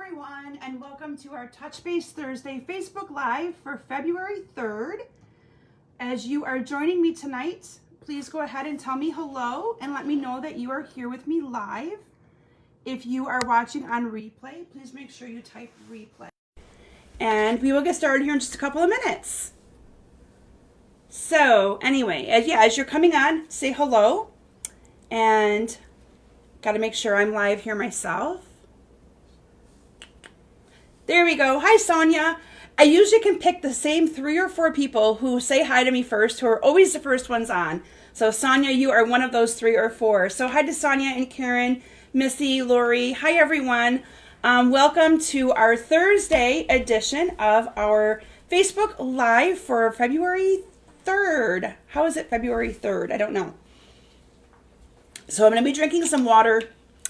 everyone, and welcome to our Touch Base Thursday Facebook Live for February 3rd. As you are joining me tonight, please go ahead and tell me hello and let me know that you are here with me live. If you are watching on replay, please make sure you type replay. And we will get started here in just a couple of minutes. So anyway, as you're coming on, say hello. And got to make sure I'm live here myself. There we go. Hi, Sonia. I usually can pick the same 3 or 4 people who say hi to me first, who are always the first ones on. So Sonia, you are one of those 3 or 4. So hi to Sonia and Karen, Missy, Lori. Hi, everyone. Welcome to our Thursday edition of our Facebook Live for February 3rd. How is it February 3rd? I don't know. So I'm going to be drinking some water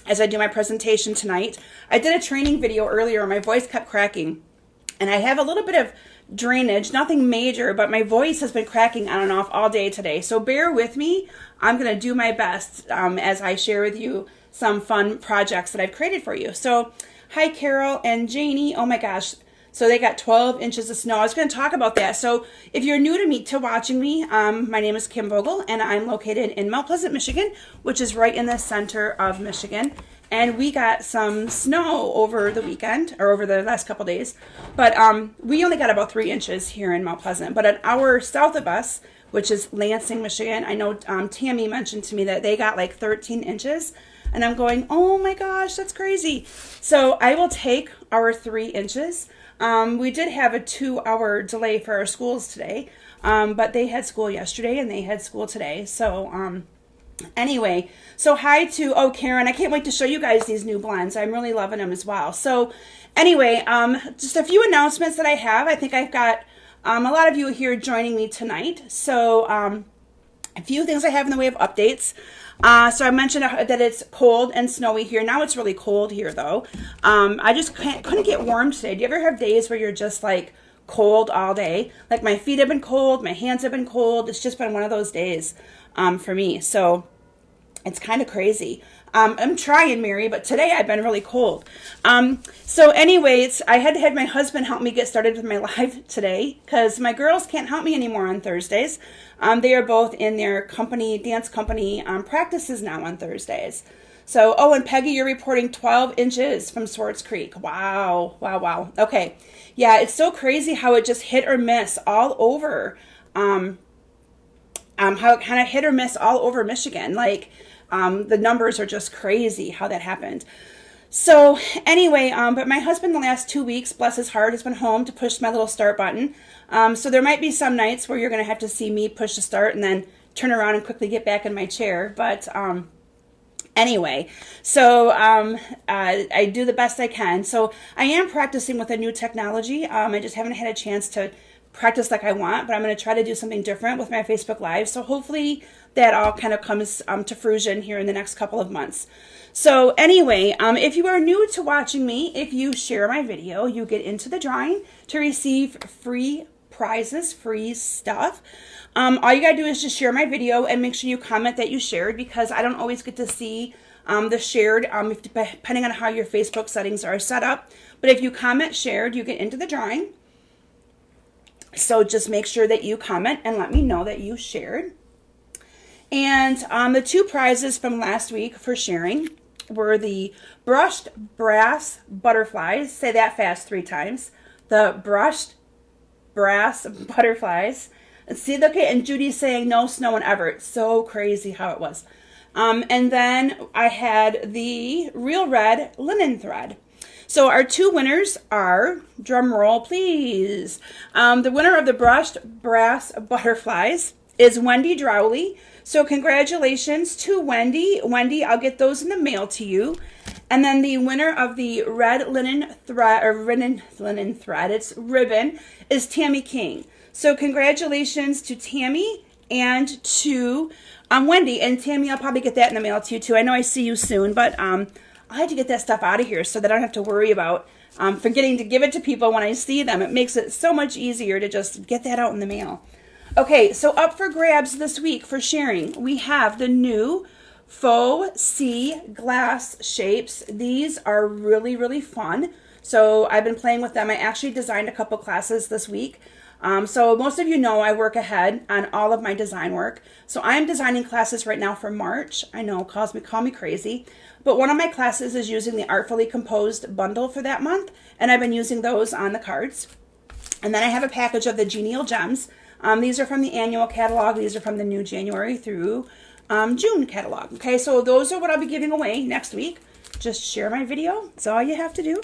as I do my presentation tonight. I did a training video earlier. My voice kept cracking. And I have a little bit of drainage, nothing major, but my voice has been cracking on and off all day today. So bear with me. I'm going to do my best as I share with you some fun projects that I've created for you. So hi, Carol and Janie. Oh my gosh. So they got 12 inches of snow. I was going to talk about that. So if you're new to watching me, my name is Kim Vogel, and I'm located in Mount Pleasant, Michigan, which is right in the center of Michigan. And we got some snow over the weekend, or over the last couple days. But we only got about 3 inches here in Mount Pleasant. But an hour south of us, which is Lansing, Michigan, I know Tammy mentioned to me that they got like 13 inches. And I'm going, oh my gosh, that's crazy. So I will take our 3 inches. We did have a 2-hour delay for our schools today, but they had school yesterday and they had school today. So anyway, so hi to, Karen, I can't wait to show you guys these new blends. I'm really loving them as well. So anyway, just a few announcements that I have. I think I've got a lot of you here joining me tonight. So a few things I have in the way of updates. So I mentioned that it's cold and snowy here. Now it's really cold here, though. I just couldn't get warm today. Do you ever have days where you're just like cold all day? Like my feet have been cold, my hands have been cold. It's just been one of those days for me. So it's kind of crazy. I'm trying, Mary, but today I've been really cold. So anyways, I had to have my husband help me get started with my live today because my girls can't help me anymore on Thursdays. They are both in their dance company practices now on Thursdays. So, and Peggy, you're reporting 12 inches from Swartz Creek. Wow, wow, wow. Okay. Yeah, it's so crazy how it just hit or miss all over, how it kind of hit or miss all over Michigan. Like, the numbers are just crazy how that happened. So anyway, but my husband the last 2 weeks, bless his heart, has been home to push my little start button. So there might be some nights where you're going to have to see me push the start and then turn around and quickly get back in my chair. But anyway, so I do the best I can. So I am practicing with a new technology. I just haven't had a chance to practice like I want, but I'm going to try to do something different with my Facebook Live. So hopefully that all kind of comes to fruition here in the next couple of months. So anyway, if you are new to watching me, if you share my video, you get into the drawing to receive free prizes, free stuff. All you gotta do is just share my video and make sure you comment that you shared, because I don't always get to see the shared, depending on how your Facebook settings are set up. But if you comment shared, you get into the drawing. So just make sure that you comment and let me know that you shared. And the 2 prizes from last week for sharing were the brushed brass butterflies. Say that fast 3 times. The brushed brass butterflies. See, okay, and Judy's saying no snow in Everett. So crazy how it was. And then I had the real red linen thread. So our 2 winners are, drum roll please, the winner of the brushed brass butterflies is Wendy Drowley. So congratulations to Wendy. Wendy, I'll get those in the mail to you. And then the winner of the red linen thread, it's ribbon, is Tammy King. So congratulations to Tammy and to Wendy. And Tammy, I'll probably get that in the mail to you too. I know I see you soon, but I had to get that stuff out of here so that I don't have to worry about forgetting to give it to people when I see them. It makes it so much easier to just get that out in the mail. Okay, so up for grabs this week for sharing, we have the new faux sea glass shapes. These are really, really fun. So I've been playing with them. I actually designed a couple classes this week. So most of you know I work ahead on all of my design work. So I am designing classes right now for March. I know, call me crazy. But one of my classes is using the Artfully Composed bundle for that month. And I've been using those on the cards. And then I have a package of the Genial Gems. These are from the annual catalog. These are from the new January through June catalog. Okay, so those are what I'll be giving away next week. Just share my video. That's all you have to do.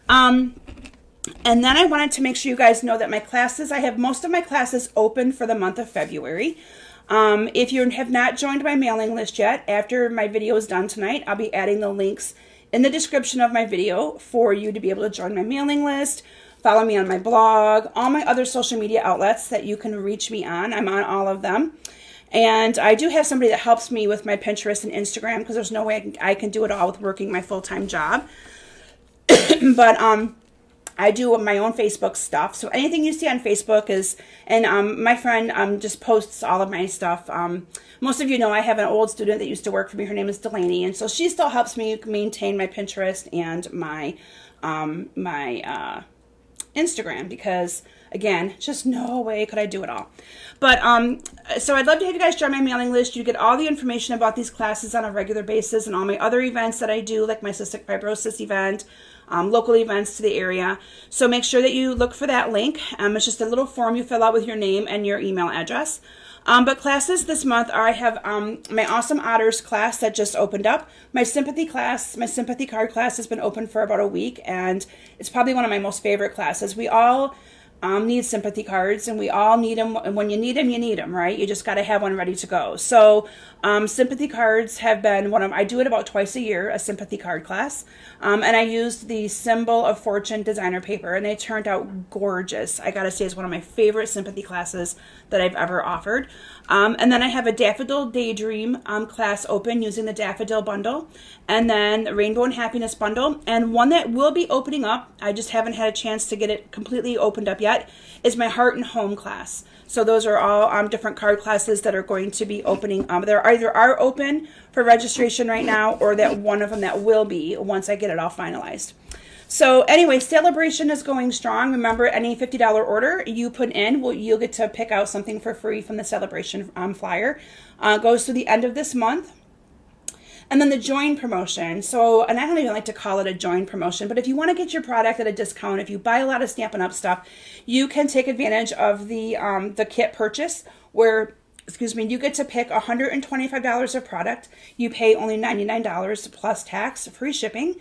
And then I wanted to make sure you guys know that my classes, I have most of my classes open for the month of February. If you have not joined my mailing list yet, after my video is done tonight, I'll be adding the links in the description of my video for you to be able to join my mailing list, follow me on my blog, all my other social media outlets that you can reach me on. I'm on all of them. And I do have somebody that helps me with my Pinterest and Instagram because there's no way I can do it all with working my full-time job. But I do my own Facebook stuff. So anything you see on Facebook is, and my friend just posts all of my stuff. Most of you know I have an old student that used to work for me. Her name is Delaney. And so she still helps me maintain my Pinterest and my Instagram because, again, just no way could I do it all. But so I'd love to have you guys join my mailing list. You get all the information about these classes on a regular basis and all my other events that I do, like my cystic fibrosis event, local events to the area. So make sure that you look for that link. It's just a little form you fill out with your name and your email address. But classes this month are, I have my Awesome Otters class that just opened up. My sympathy class, my sympathy card class has been open for about a week, and it's probably one of my most favorite classes. We all need sympathy cards, and we all need them. And when you need them, you need them, right? You just got to have one ready to go. So sympathy cards have been I do it about twice a year, a sympathy card class. And I used the Symbol of Fortune designer paper, and they turned out gorgeous. I got to say, it's one of my favorite sympathy classes that I've ever offered. And then I have a Daffodil Daydream class open using the Daffodil bundle, and then the Rainbow and Happiness bundle. And one that will be opening up, I just haven't had a chance to get it completely opened up yet, is my Heart and Home class. So those are all different card classes that are going to be opening. There either are open for registration right now, or that one of them that will be once I get it all finalized. So anyway, Celebration is going strong. Remember, any $50 order you put in, you'll get to pick out something for free from the Celebration flyer. Goes through the end of this month. And then the join promotion. So, and I don't even like to call it a join promotion, but if you want to get your product at a discount, if you buy a lot of Stampin' Up stuff, you can take advantage of the kit purchase where, you get to pick $125 of product. You pay only $99 plus tax, free shipping.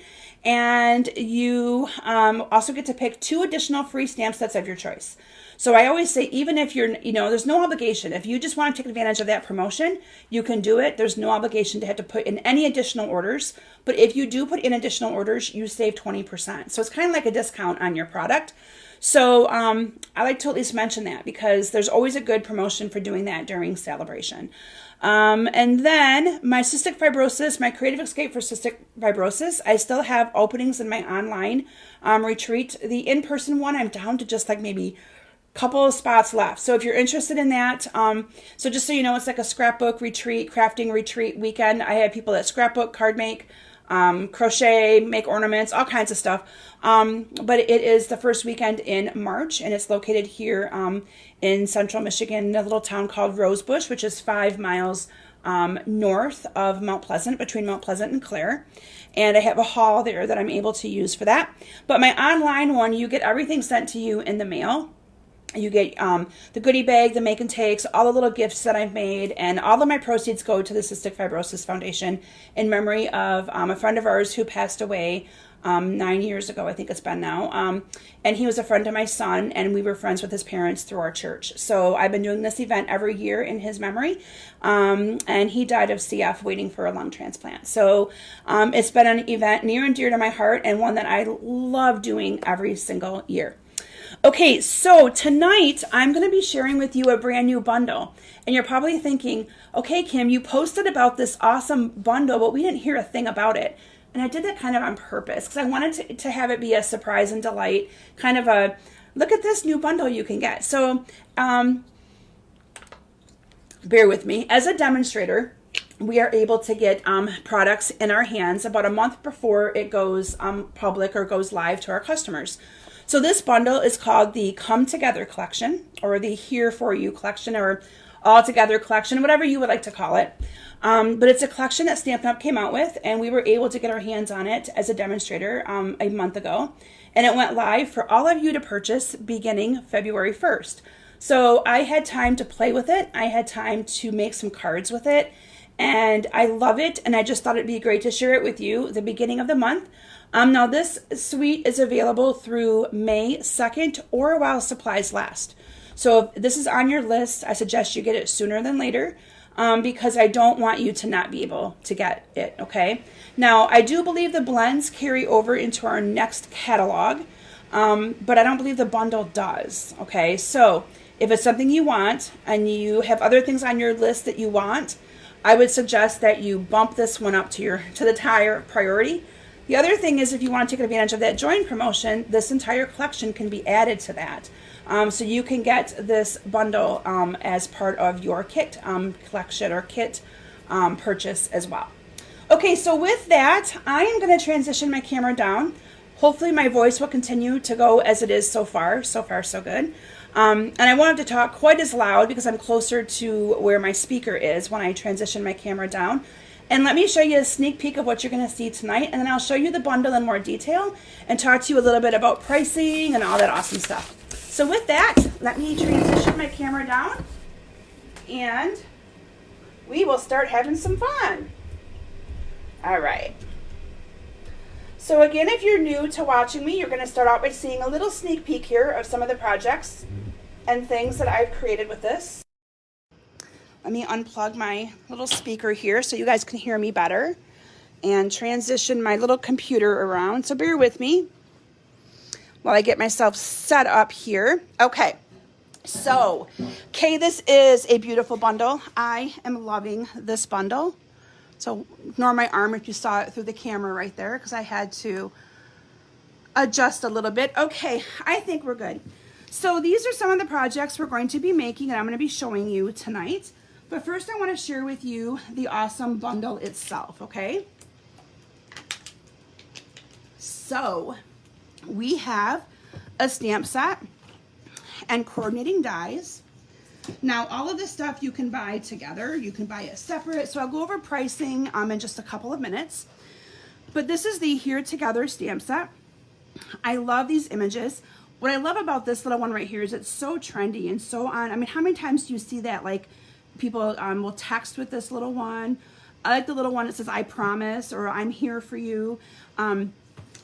And you also get to pick 2 additional free stamp sets of your choice. So I always say, even if you're, there's no obligation. If you just want to take advantage of that promotion, you can do it. There's no obligation to have to put in any additional orders. But if you do put in additional orders, you save 20%. So it's kind of like a discount on your product. So I like to at least mention that because there's always a good promotion for doing that during Celebration. And then my cystic fibrosis, my creative escape for cystic fibrosis, I still have openings in my online retreat. The in-person one, I'm down to just like maybe a couple of spots left. So if you're interested in that, so just so you know, it's like a scrapbook retreat, crafting retreat weekend. I have people that scrapbook, card make, crochet, make ornaments, all kinds of stuff. But it is the first weekend in March, and it's located here in central Michigan in a little town called Rosebush, which is 5 miles north of Mount Pleasant, between Mount Pleasant and Clare. And I have a hall there that I'm able to use for that. But my online one, you get everything sent to you in the mail. You get the goodie bag, the make and takes, all the little gifts that I've made, and all of my proceeds go to the Cystic Fibrosis Foundation in memory of a friend of ours who passed away 9 years ago, I think it's been now. And he was a friend of my son, and we were friends with his parents through our church. So I've been doing this event every year in his memory. And he died of CF waiting for a lung transplant. So it's been an event near and dear to my heart, and one that I love doing every single year. Okay, so tonight I'm going to be sharing with you a brand new bundle. And you're probably thinking, okay, Kim, you posted about this awesome bundle, but we didn't hear a thing about it. And I did that kind of on purpose because I wanted to have it be a surprise and delight, kind of a, look at this new bundle you can get. So bear with me. As a demonstrator, we are able to get products in our hands about a month before it goes public or goes live to our customers. So this bundle is called the Come Together Collection, or the Here For You Collection, or All Together Collection, whatever you would like to call it. But it's a collection that Stampin' Up! Came out with, and we were able to get our hands on it as a demonstrator a month ago. And it went live for all of you to purchase beginning February 1st. So I had time to play with it. I had time to make some cards with it. And I love it, and I just thought it'd be great to share it with you at the beginning of the month. Now this suite is available through May 2nd or while supplies last. So if this is on your list, I suggest you get it sooner than later, because I don't want you to not be able to get it, okay? Now, I do believe the blends carry over into our next catalog, but I don't believe the bundle does, okay? So if it's something you want and you have other things on your list that you want, I would suggest that you bump this one up to the higher priority. The other thing is, if you want to take advantage of that join promotion, this entire collection can be added to that. So you can get this bundle as part of your kit collection or kit purchase as well. Okay, so with that, I am going to transition my camera down. Hopefully my voice will continue to go as it is so far. So far, so good. And I won't have to talk quite as loud because I'm closer to where my speaker is when I transition my camera down. And let me show you a sneak peek of what you're going to see tonight, and then I'll show you the bundle in more detail and talk to you a little bit about pricing and all that awesome stuff. So with that, let me transition my camera down, and we will start having some fun. All right. So again, if you're new to watching me, you're going to start out by seeing a little sneak peek here of some of the projects and things that I've created with this. Let me unplug my little speaker here so you guys can hear me better and transition my little computer around. So bear with me while I get myself set up here. Okay, so, this is a beautiful bundle. I am loving this bundle. So ignore my arm if you saw it through the camera right there, because I had to adjust a little bit. Okay, I think we're good. So these are some of the projects we're going to be making, and I'm going to be showing you tonight. But first I want to share with you the awesome bundle itself, okay? So we have a stamp set and coordinating dies. Now all of this stuff you can buy together. You can buy it separate. So I'll go over pricing in just a couple of minutes. But this is the Here Together stamp set. I love these images. What I love about this little one right here is it's so trendy and so on. I mean, how many times do you see that, like, people will text with this little one? I like the little one that says, I promise, or I'm here for you. And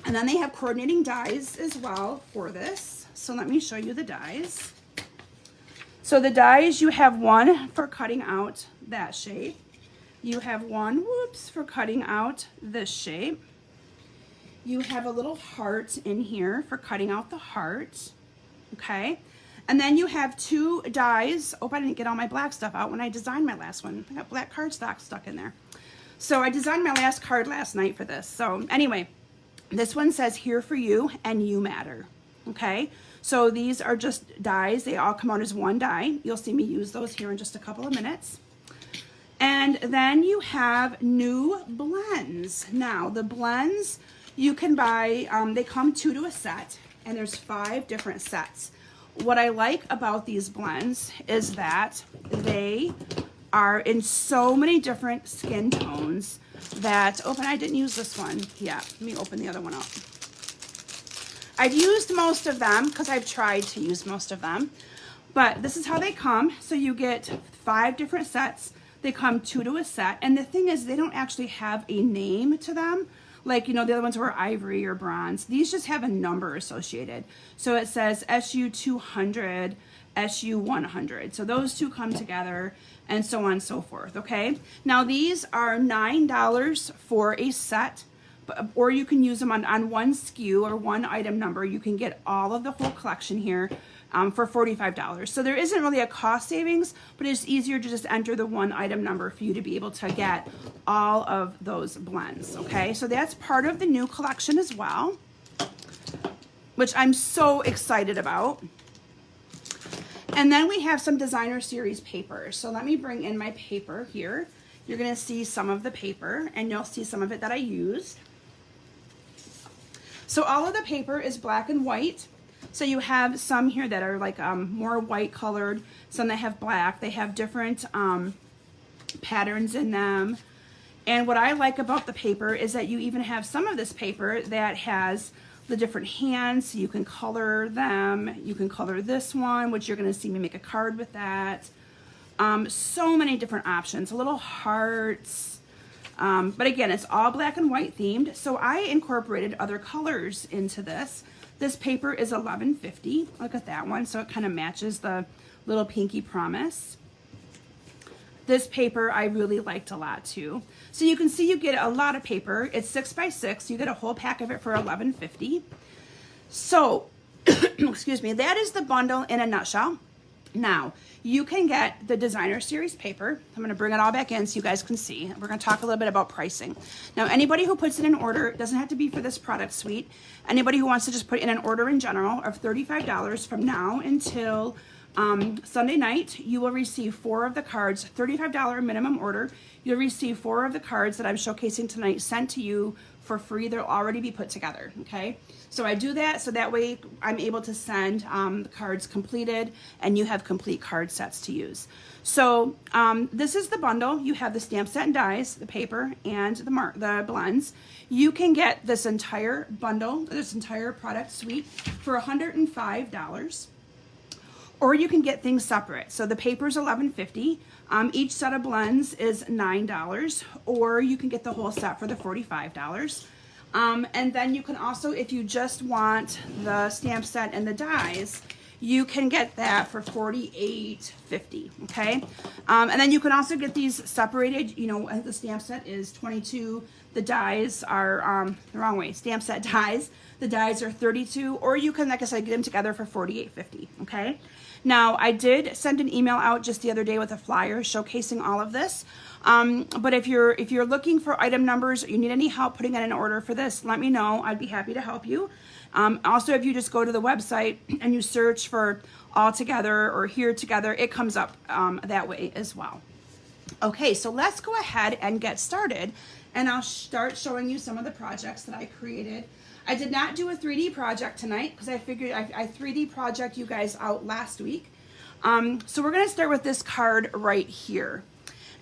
then they have coordinating dies as well for this. So let me show you the dies. So the dies, you have one for cutting out that shape. You have one, for cutting out this shape. You have a little heart in here for cutting out the heart, okay? And then you have two dies. Oh, I didn't get all my black stuff out when I designed my last one. I got black cardstock stuck in there. So I designed my last card last night for this. So anyway, this one says Here For You and You Matter, okay? So these are just dies. They all come out as one die. You'll see me use those here in just a couple of minutes. And then you have new blends. Now, the blends you can buy, they come 2 to a set, and there's 5 different sets. What I like about these blends is that they are in so many different skin tones that, oh, and I didn't use this one yet. Let me open the other one up. I've used most of them because I've tried to use most of them, but this is how they come. So you get 5 different sets. They come 2 to a set, and the thing is, they don't actually have a name to them. Like, you know, the other ones were ivory or bronze. These just have a number associated. So it says SU 200, SU 100. So those two come together, and so on and so forth, okay? Now these are $9 for a set, or you can use them on one SKU or one item number. You can get all of the whole collection here for $45. So there isn't really a cost savings, but it's easier to just enter the one item number for you to be able to get all of those blends, okay? So that's part of the new collection as well, which I'm so excited about. And then we have some designer series paper. So let me bring in my paper here. you're going to see some of the paper, and you'll see some of it that I used. So all of the paper is black and white. So you have some here that are like more white colored, some that have black. They have different patterns in them. And what I like about the paper is that you even have some of this paper that has the different hands. You can color them. You can color this one, which you're going to see me make a card with that. So many different options, little hearts. But again, it's all black and white themed. So I incorporated other colors into this. This paper is $11.50. Look at that one. So it kind of matches the little pinky promise. This paper I really liked a lot too. So you can see you get a lot of paper. It's 6 by 6. You get a whole pack of it for $11.50. So, excuse me, that is the bundle in a nutshell. Now, you can get the designer series paper. I'm going to bring it all back in so you guys can see. We're going to talk a little bit about pricing. Now, anybody who puts in an order, it doesn't have to be for this product suite. Anybody who wants to just put in an order in general of $35 from now until Sunday night, you will receive 4 of the cards, $35 minimum order. You'll receive 4 of the cards that I'm showcasing tonight sent to you for free. They'll already be put together, okay? So I do that so that way I'm able to send the cards completed and you have complete card sets to use. So this is the bundle. You have the stamp set and dies, the paper, and the blends. You can get this entire bundle, this entire product suite for $105. Or you can get things separate. So the paper is $11.50. Each set of blends is $9. Or you can get the whole set for the $45. And then you can also, if you just want the stamp set and the dies, you can get that for $48.50. Okay. And then you can also get these separated. You know, the stamp set is $22. The dies are the wrong way. Stamp set dies. The dies are $32. Or you can, like I said, get them together for $48.50. Okay. Now, I did send an email out just the other day with a flyer showcasing all of this. But if you're looking for item numbers, or you need any help putting in an order for this, let me know. I'd be happy to help you. Also, if you just go to the website and you search for all together or here together, it comes up that way as well. Okay, so let's go ahead and get started, and I'll start showing you some of the projects that I created. I did not do a 3D project tonight because I figured I 3D project you guys out last week. So we're going to start with this card right here.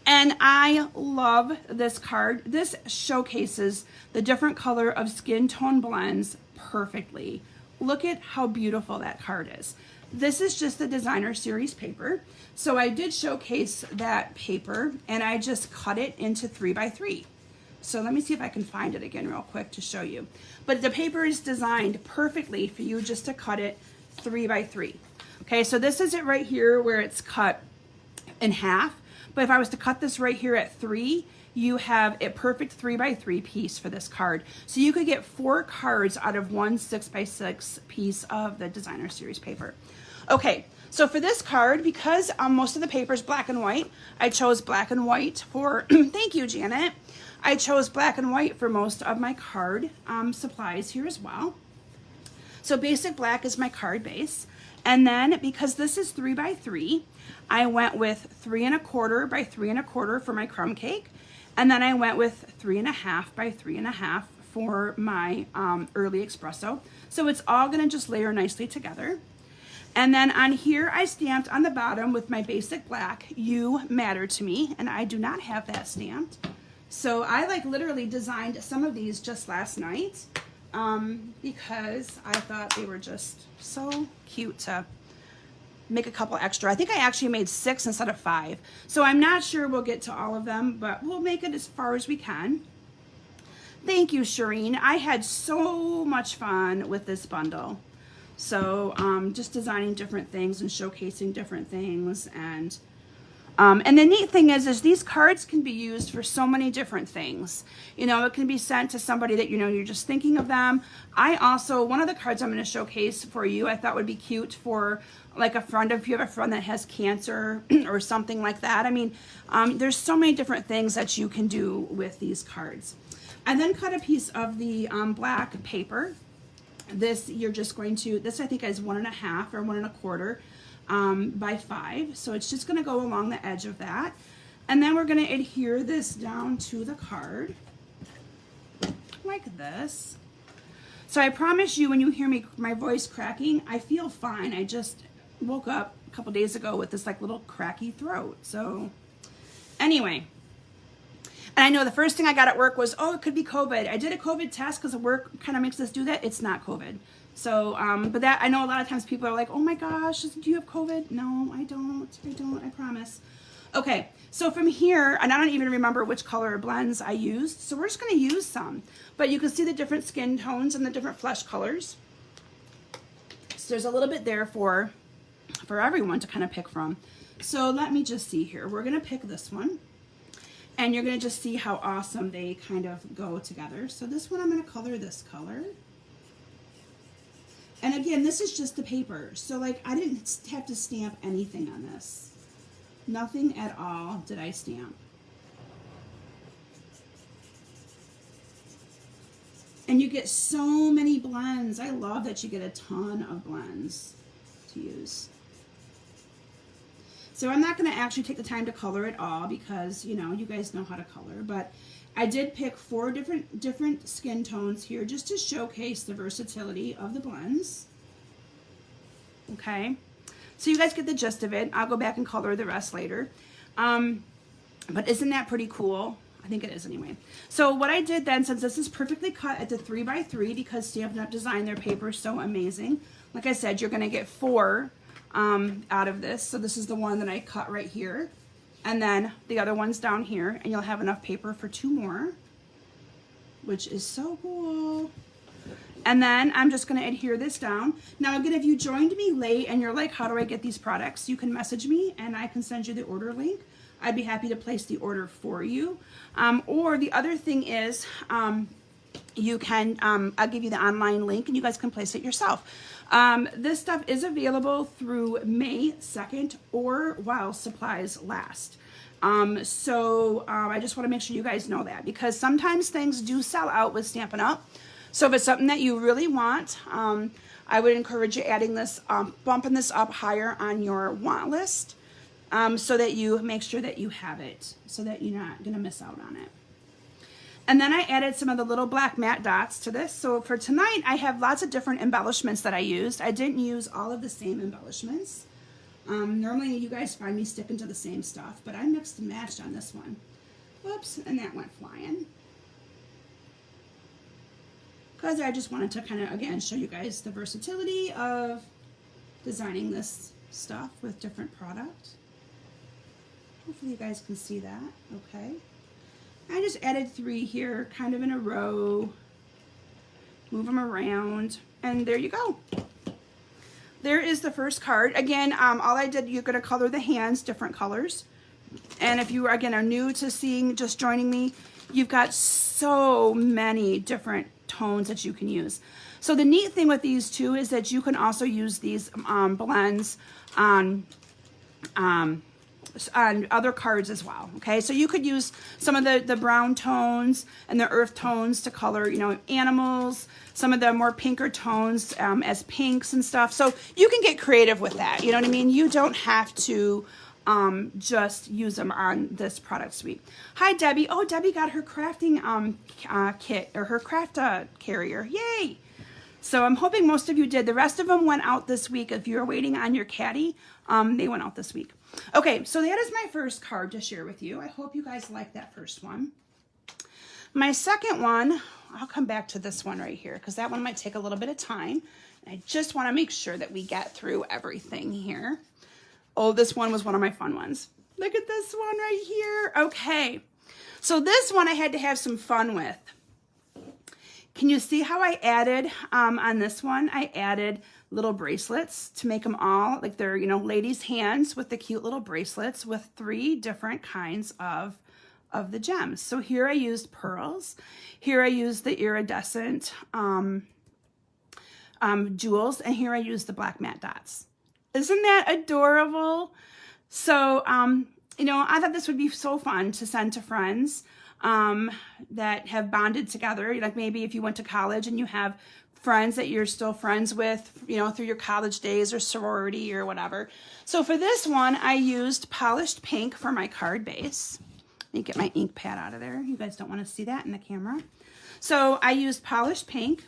And I love this card. This showcases the different color of skin tone blends perfectly. Look at how beautiful that card is. This is just the designer series paper. So I did showcase that paper and I just cut it into 3 by 3. So let me see if I can find it again real quick to show you. But the paper is designed perfectly for you just to cut it 3 by 3. Okay, so this is it right here where it's cut in half. But if I was to cut this right here at 3, you have a perfect 3 by 3 piece for this card. So you could get 4 cards out of one 6 by 6 piece of the designer series paper. Okay, so for this card, because most of the paper is black and white, I chose black and white for, thank you, Janet. I chose black and white for most of my card supplies here as well. So basic black is my card base. And then because this is 3 by 3, I went with 3 1/4 by 3 1/4 for my crumb cake. And then I went with 3 1/2 by 3 1/2 for my early espresso. So it's all gonna just layer nicely together. And then on here, I stamped on the bottom with my basic black, "You matter to me," and I do not have that stamped. So I like literally designed some of these just last night because I thought they were just so cute to make a couple extra. I think I actually made 6 instead of 5. So I'm not sure we'll get to all of them, but we'll make it as far as we can. Thank you, Shireen. I had so much fun with this bundle. So just designing different things and showcasing different things. And the neat thing is these cards can be used for so many different things. You know, it can be sent to somebody that, you know, you're just thinking of them. I also, one of the cards I'm going to showcase for you, I thought would be cute for like a friend, if you have a friend that has cancer or something like that. I mean, there's so many different things that you can do with these cards. I then cut a piece of the black paper. This, you're just going to, this I think is 1 1/2 or 1 1/4 by 5. So it's just going to go along the edge of that. And then we're going to adhere this down to the card like this. So I promise you, when you hear me, my voice cracking, I feel fine. I just woke up a couple days ago with this like little cracky throat. So anyway, and I know the first thing I got at work was, oh, it could be COVID. I did a COVID test because work kind of makes us do that. It's not COVID. So, but that, I know a lot of times people are like, oh my gosh, do you have COVID? No, I don't, I promise. Okay, so from here, and I don't even remember which color blends I used, so we're just gonna use some. But you can see the different skin tones and the different flesh colors. So there's a little bit there for everyone to kind of pick from. So let me just see here. We're gonna pick this one, and you're gonna just see how awesome they kind of go together. So this one, I'm gonna color this color. And again, this is just the paper. So like, I didn't have to stamp anything on this. Nothing at all did I stamp. And you get so many blends. I love that you get a ton of blends to use. So I'm not going to actually take the time to color it all because, you know, you guys know how to color. But I did pick 4 different skin tones here just to showcase the versatility of the blends. Okay. So you guys get the gist of it. I'll go back and color the rest later. But isn't that pretty cool? I think it is anyway. So what I did then, since this is perfectly cut at the 3x3 because Stampin' Up! Designed their paper so amazing. Like I said, you're going to get 4 out of this. So this is the one that I cut right here. And then the other one's down here. And you'll have enough paper for 2 more, which is so cool. And then I'm just going to adhere this down. Now again, if you joined me late and you're like, how do I get these products? You can message me and I can send you the order link. I'd be happy to place the order for you. Or the other thing is, you can, I'll give you the online link and you guys can place it yourself. This stuff is available through May 2nd or while supplies last. I just want to make sure you guys know that because sometimes things do sell out with Stampin' Up! So if it's something that you really want, I would encourage you adding this, bumping this up higher on your want list so that you make sure that you have it so that you're not going to miss out on it. And then I added some of the little black matte dots to this. So for tonight, I have lots of different embellishments that I used. I didn't use all of the same embellishments. Normally you guys find me sticking to the same stuff, but I mixed and matched on this one. Whoops, and that went flying. Because I just wanted to kind of, again, show you guys the versatility of designing this stuff with different product. Hopefully you guys can see that, okay. I just added 3 here, kind of in a row. Move them around, and there you go. There is the first card. Again, all I did, you're going to color the hands different colors. And if you, again, are new to seeing, just joining me, you've got so many different tones that you can use. So the neat thing with these two is that you can also use these blends on other cards as well. Okay, so you could use some of the brown tones and the earth tones to color, you know, animals, some of the more pinker tones as pinks and stuff. So you can get creative with that. You know what I mean? You don't have to just use them on this product suite. Hi, Debbie. Oh, Debbie got her crafting kit, or her craft carrier. Yay! So I'm hoping most of you did. The rest of them went out this week. If you're waiting on your caddy, they went out this week. Okay, so that is my first card to share with you. I hope you guys like that first one. My second one, I'll come back to this one right here because that one might take a little bit of time. I just want to make sure that we get through everything here. Oh, this one was one of my fun ones. Look at this one right here. Okay, so this one I had to have some fun with. Can you see how I added on this one? I added little bracelets to make them all like they're, you know, ladies' hands with the cute little bracelets with 3 different kinds of the gems. So here I used pearls. Here I used the iridescent jewels, and here I used the black matte dots. Isn't that adorable? So, you know, I thought this would be so fun to send to friends that have bonded together. Like maybe if you went to college and you have friends that you're still friends with, you know, through your college days or sorority or whatever. So for this one, I used polished pink for my card base. Let me get my ink pad out of there. You guys don't want to see that in the camera. So I used polished pink,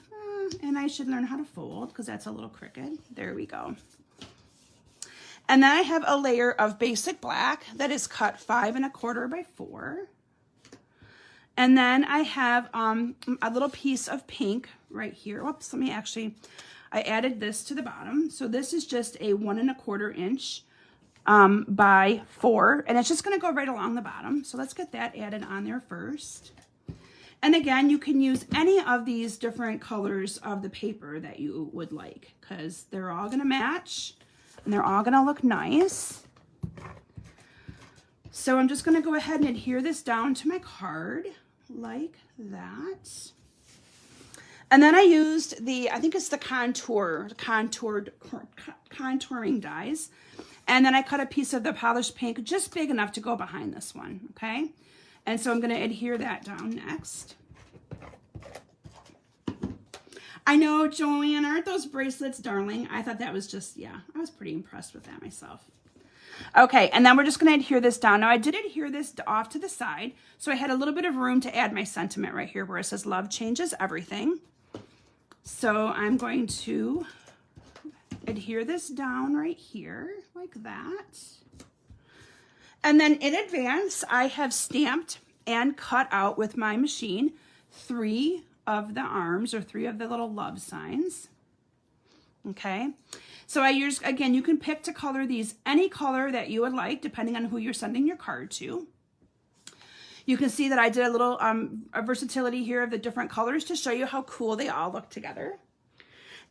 and I should learn how to fold because that's a little crooked. There we go. And then I have a layer of basic black that is cut 5 1/4 by 4. And then I have a little piece of pink right here. Whoops, I added this to the bottom. So this is just a 1 1/4 inch by 4, and it's just going to go right along the bottom. So let's get that added on there first. And again, you can use any of these different colors of the paper that you would like, because they're all going to match and they're all going to look nice. So I'm just going to go ahead and adhere this down to my card like that. And then I used I think it's the contouring dies. And then I cut a piece of the polished pink just big enough to go behind this one, okay? And so I'm going to adhere that down next. I know, Joanne, aren't those bracelets darling? I thought that was just, yeah, I was pretty impressed with that myself. Okay, and then we're just going to adhere this down. Now, I did adhere this off to the side, so I had a little bit of room to add my sentiment right here where it says, love changes everything. So I'm going to adhere this down right here like that. And then in advance, I have stamped and cut out with my machine 3 of the arms or 3 of the little love signs. Okay, so I use, again, you can pick to color these any color that you would like depending on who you're sending your card to. You can see that I did a little a versatility here of the different colors to show you how cool they all look together.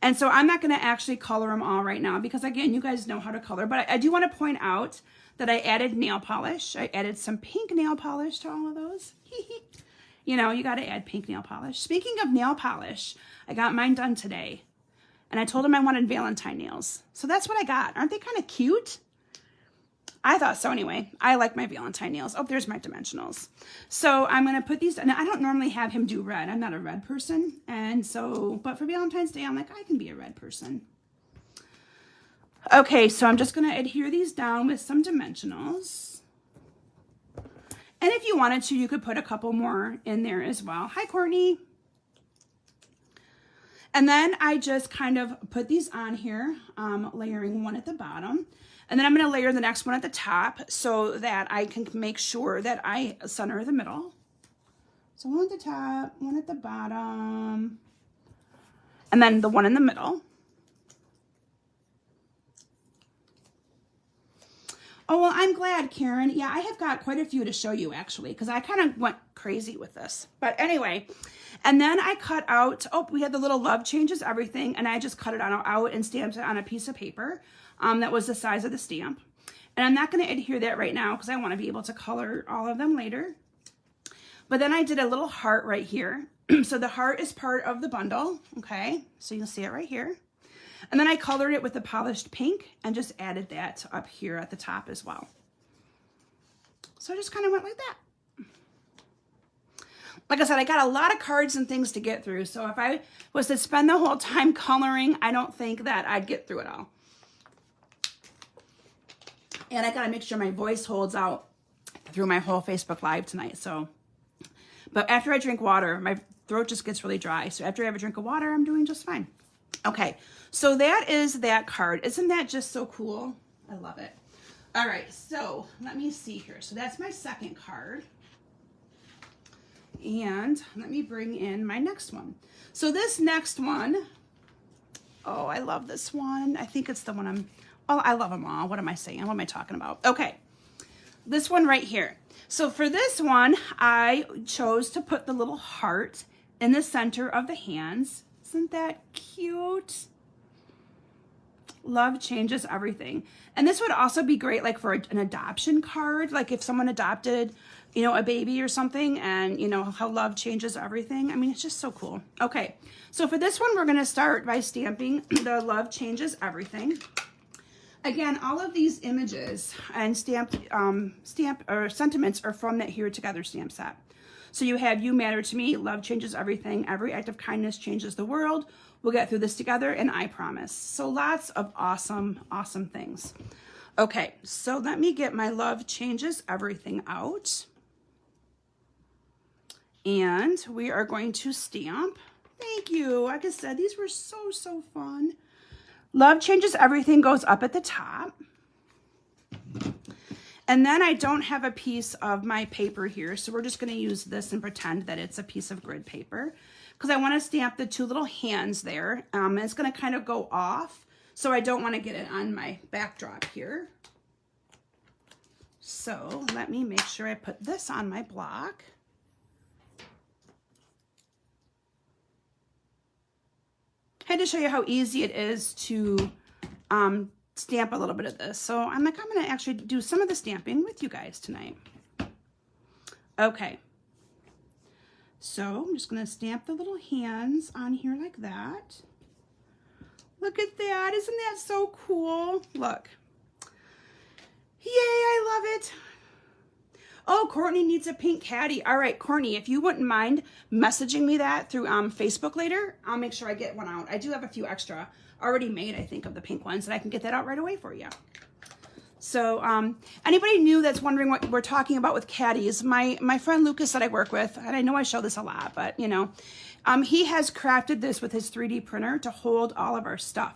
And so I'm not going to actually color them all right now because, again, you guys know how to color. But I do want to point out that I added nail polish. I added some pink nail polish to all of those. You know, you got to add pink nail polish. Speaking of nail polish, I got mine done today. And I told him I wanted Valentine nails. So that's what I got. Aren't they kind of cute? I thought so anyway. I like my Valentine nails. Oh, there's my dimensionals. So I'm going to put these, and I don't normally have him do red. I'm not a red person. And so, but for Valentine's Day, I'm like, I can be a red person. Okay, so I'm just going to adhere these down with some dimensionals. And if you wanted to, you could put a couple more in there as well. Hi, Courtney. And then I just kind of put these on here, layering one at the bottom. And then I'm going to layer the next one at the top so that I can make sure that I center the middle. So one at the top, one at the bottom, and then the one in the middle. Oh, well, I'm glad, Karen. Yeah, I have got quite a few to show you, actually, because I kind of went crazy with this. But anyway, and then I cut out, oh, we had the little love changes everything, and I just cut it out and stamped it on a piece of paper that was the size of the stamp. And I'm not going to adhere that right now because I want to be able to color all of them later. But then I did a little heart right here. So the heart is part of the bundle, okay? So you'll see it right here. And then I colored it with the polished pink and just added that up here at the top as well. So I just kind of went like that. Like I said, I got a lot of cards and things to get through. So if I was to spend the whole time coloring, I don't think that I'd get through it all. And I got to make sure my voice holds out through my whole Facebook Live tonight. So, but after I drink water, my throat just gets really dry. So after I have a drink of water, I'm doing just fine. Okay, so that is that card. Isn't that just so cool? I love it. All right, so let me see here. So that's my second card. And let me bring in my next one. So this next one, oh, I love this one. I think it's the one oh, I love them all. What am I saying? What am I talking about? Okay, this one right here. So for this one, I chose to put the little heart in the center of the hands. Isn't that cute? Love changes everything. And this would also be great like for an adoption card. Like if someone adopted, you know, a baby or something and, you know, how love changes everything. I mean, it's just so cool. Okay, so for this one, we're going to start by stamping the love changes everything. Again, all of these images and stamp or sentiments are from that Here Together stamp set. So you have You Matter to Me, Love Changes Everything, Every Act of Kindness Changes the World. We'll get through this together, and I Promise. So lots of awesome, awesome things. Okay, so let me get my Love Changes Everything out. And we are going to stamp. Thank you. Like I said, these were so, so fun. Love Changes Everything goes up at the top. And then I don't have a piece of my paper here, so we're just going to use this and pretend that it's a piece of grid paper, because I want to stamp the two little hands there. And it's going to kind of go off, so I don't want to get it on my backdrop here. So let me make sure I put this on my block. I had to show you how easy it is to stamp a little bit of this. So I'm going to actually do some of the stamping with you guys tonight. Okay. So I'm just going to stamp the little hands on here like that. Look at that. Isn't that so cool? Look. Yay, I love it. Oh, Courtney needs a pink caddy. All right, Courtney, if you wouldn't mind messaging me that through Facebook later, I'll make sure I get one out. I do have a few extra already made, I think, of the pink ones, and I can get that out right away for you. So anybody new that's wondering what we're talking about with caddies, my friend Lucas that I work with, and I know I show this a lot, but you know, he has crafted this with his 3D printer to hold all of our stuff.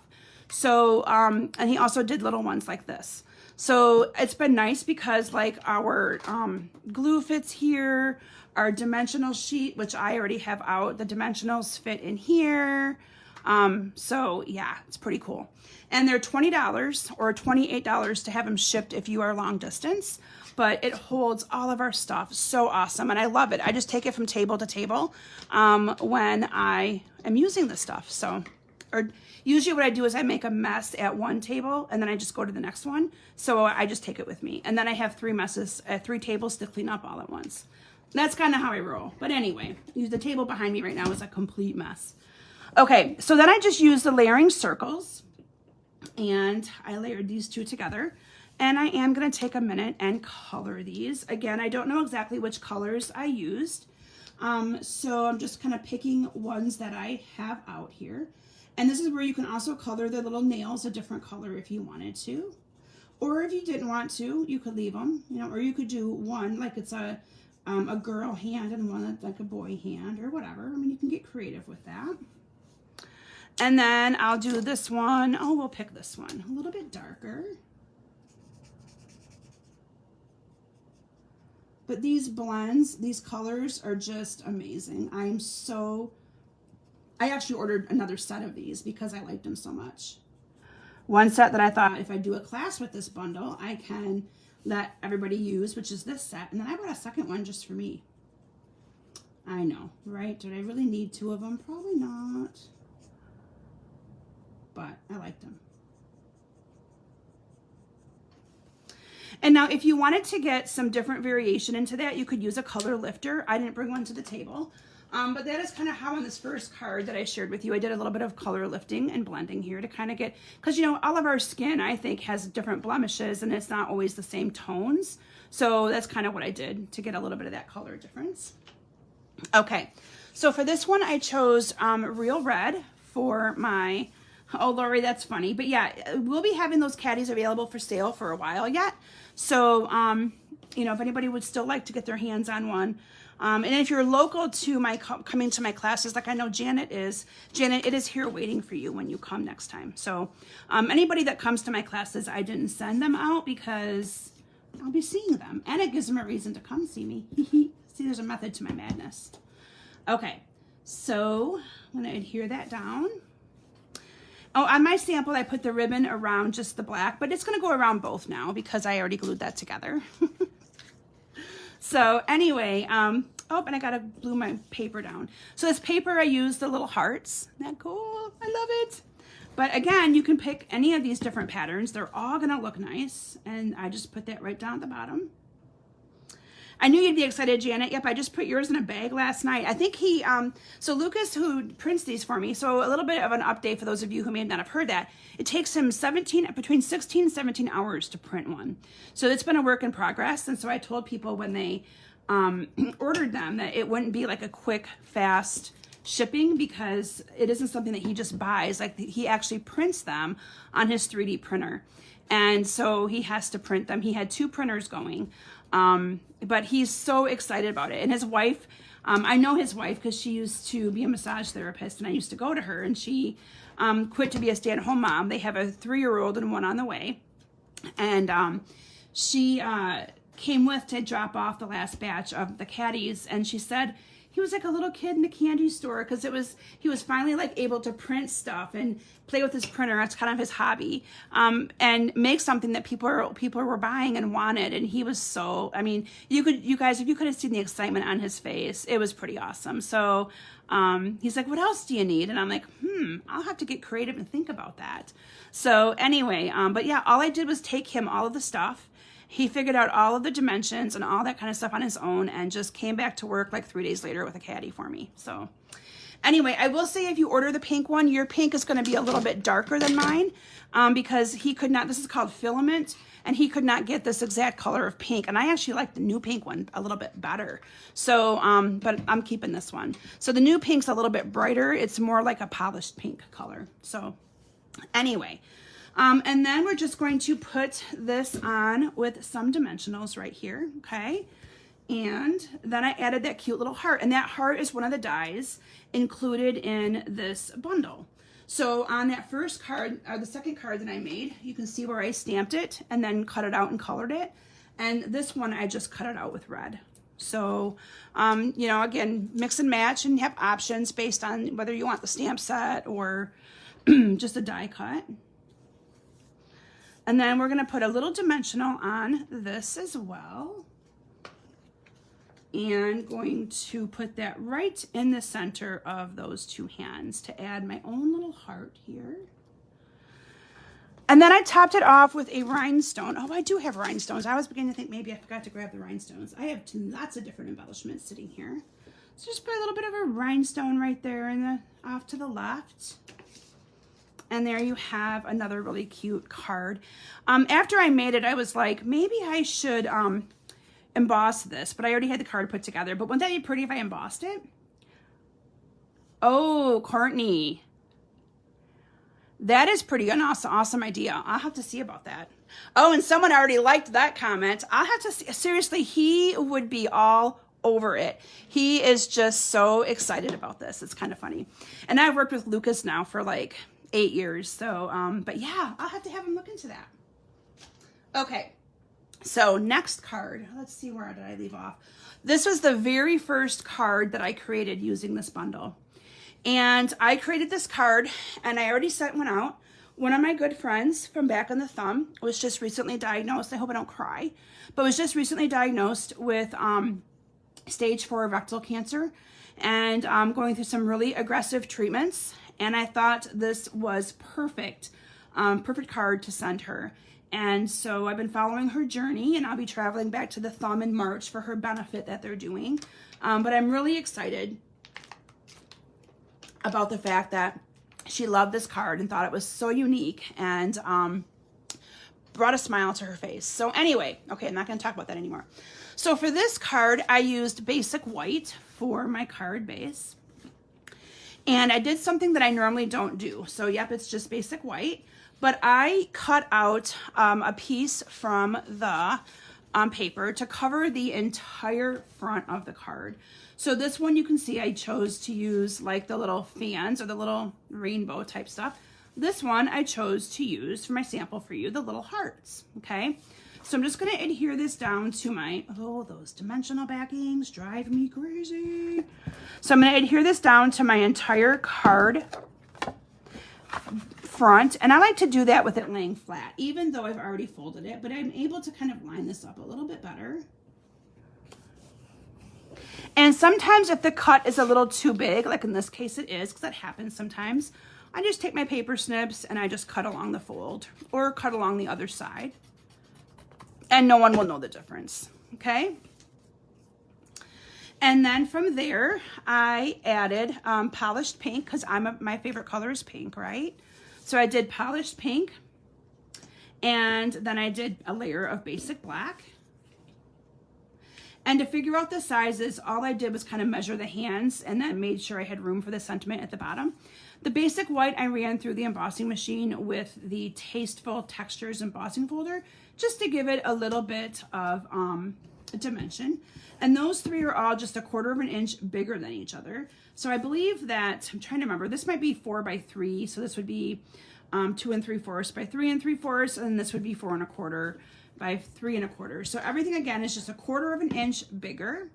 So, and he also did little ones like this. So it's been nice because like our glue fits here, our dimensional sheet, which I already have out, the dimensionals fit in here. So yeah, it's pretty cool. And they're $20 or $28 to have them shipped if you are long distance, but it holds all of our stuff. So awesome. And I love it. I just take it from table to table, when I am using this stuff. So, or usually what I do is I make a mess at one table and then I just go to the next one. So I just take it with me. And then I have three tables to clean up all at once. That's kind of how I roll. But anyway, the table behind me right now is a complete mess. Okay, so then I just use the layering circles and I layered these two together, and I am going to take a minute and color these. Again, I don't know exactly which colors I used, so I'm just kind of picking ones that I have out here. And this is where you can also color the little nails a different color if you wanted to, or if you didn't want to, you could leave them, you know, or you could do one like it's a girl hand and one like a boy hand or whatever. I mean, you can get creative with that. And then I'll do this one. Oh, we'll pick this one a little bit darker. But these blends, these colors are just amazing. I actually ordered another set of these because I liked them so much. One set that I thought if I do a class with this bundle, I can let everybody use, which is this set. And then I bought a second one just for me. I know, right? Did I really need two of them? Probably not. But I liked them. And now if you wanted to get some different variation into that, you could use a color lifter. I didn't bring one to the table. But that is kind of how on this first card that I shared with you, I did a little bit of color lifting and blending here to kind of get, because you know, all of our skin, I think, has different blemishes and it's not always the same tones. So that's kind of what I did to get a little bit of that color difference. Okay, so for this one, I chose Real Red for my, oh, Lori, that's funny. But yeah, we'll be having those caddies available for sale for a while yet. So, you know, if anybody would still like to get their hands on one, and if you're local to my coming to my classes, like I know Janet is, Janet, it is here waiting for you when you come next time. So anybody that comes to my classes, I didn't send them out because I'll be seeing them. And it gives them a reason to come see me. See, there's a method to my madness. Okay, so I'm going to adhere that down. Oh, on my sample, I put the ribbon around just the black, but it's going to go around both now because I already glued that together. So anyway, oh, and I got to glue my paper down. So this paper, I used the little hearts. Isn't that cool? I love it. But again, you can pick any of these different patterns. They're all going to look nice. And I just put that right down at the bottom. I knew you'd be excited, Janet. Yep, I just put yours in a bag last night. I think he, so Lucas, who prints these for me, so a little bit of an update for those of you who may not have heard that. It takes him between 16 and 17 hours to print one. So it's been a work in progress. And so I told people when they ordered them, that it wouldn't be like a quick, fast shipping, because it isn't something that he just buys. Like, he actually prints them on his 3D printer. And so he has to print them. He had 2 printers going. But he's so excited about it. And his wife, I know his wife because she used to be a massage therapist and I used to go to her, and she quit to be a stay-at-home mom. They have a 3-year-old and one on the way. And she came with to drop off the last batch of the caddies, and she said he was like a little kid in a candy store, because he was finally like able to print stuff and play with his printer. That's kind of his hobby, and make something that people were buying and wanted. And he was so, I mean, you guys, if you could have seen the excitement on his face, it was pretty awesome. So he's like, what else do you need? And I'm like, I'll have to get creative and think about that. So anyway, but yeah, all I did was take him all of the stuff. He figured out all of the dimensions and all that kind of stuff on his own, and just came back to work like 3 days later with a caddy for me. So anyway, I will say, if you order the pink one, your pink is going to be a little bit darker than mine, because he could not, this is called filament, and he could not get this exact color of pink. And I actually like the new pink one a little bit better. So, but I'm keeping this one. So the new pink's a little bit brighter. It's more like a polished pink color. So anyway, and then we're just going to put this on with some dimensionals right here, okay? And then I added that cute little heart, and that heart is one of the dies included in this bundle. So on that first card, or the second card that I made, you can see where I stamped it and then cut it out and colored it. And this one, I just cut it out with red. So, you know, again, mix and match, and have options based on whether you want the stamp set or just a die cut. And then we're going to put a little dimensional on this as well. And going to put that right in the center of those 2 hands to add my own little heart here. And then I topped it off with a rhinestone. Oh, I do have rhinestones. I was beginning to think maybe I forgot to grab the rhinestones. I have lots of different embellishments sitting here. So just put a little bit of a rhinestone right there in the off to the left. And there you have another really cute card. After I made it, I was like, maybe I should emboss this, but I already had the card put together. But wouldn't that be pretty if I embossed it? Oh, Courtney. That is pretty an awesome idea. I'll have to see about that. Oh, and someone already liked that comment. I'll have to see. Seriously, he would be all over it. He is just so excited about this. It's kind of funny. And I've worked with Lucas now for like 8 years. So, but yeah, I'll have to have him look into that. Okay. So next card, let's see, where did I leave off? This was the very first card that I created using this bundle. And I created this card, and I already sent one out. One of my good friends from back on the thumb was just recently diagnosed. I hope I don't cry, but was just recently diagnosed with stage 4 rectal cancer, and going through some really aggressive treatments. And I thought this was perfect card to send her. And so I've been following her journey, and I'll be traveling back to the thumb in March for her benefit that they're doing. But I'm really excited about the fact that she loved this card and thought it was so unique, and brought a smile to her face. So anyway, okay, I'm not going to talk about that anymore. So for this card, I used basic white for my card base. And I did something that I normally don't do. So yep, it's just basic white. But I cut out a piece from the paper to cover the entire front of the card. So this one, you can see I chose to use like the little fans or the little rainbow type stuff. This one I chose to use for my sample for you, the little hearts, okay? So I'm just gonna adhere this down to my, oh, those dimensional backings drive me crazy. So I'm gonna adhere this down to my entire card front, and I like to do that with it laying flat, even though I've already folded it, but I'm able to kind of line this up a little bit better. And sometimes if the cut is a little too big, like in this case it is, because that happens sometimes, I just take my paper snips and I just cut along the fold or cut along the other side. And no one will know the difference, okay? And then from there, I added polished pink, because my favorite color is pink, right? So I did polished pink, and then I did a layer of basic black. And to figure out the sizes, all I did was kind of measure the hands and then made sure I had room for the sentiment at the bottom. The basic white I ran through the embossing machine with the Tasteful Textures embossing folder, just to give it a little bit of dimension. And those three are all just 1/4 of an inch bigger than each other. So I believe that, I'm trying to remember, this might be 4 by 3. So this would be 2 3/4 by 3 3/4, and this would be 4 1/4 by 3 1/4. So everything again is just 1/4 of an inch bigger.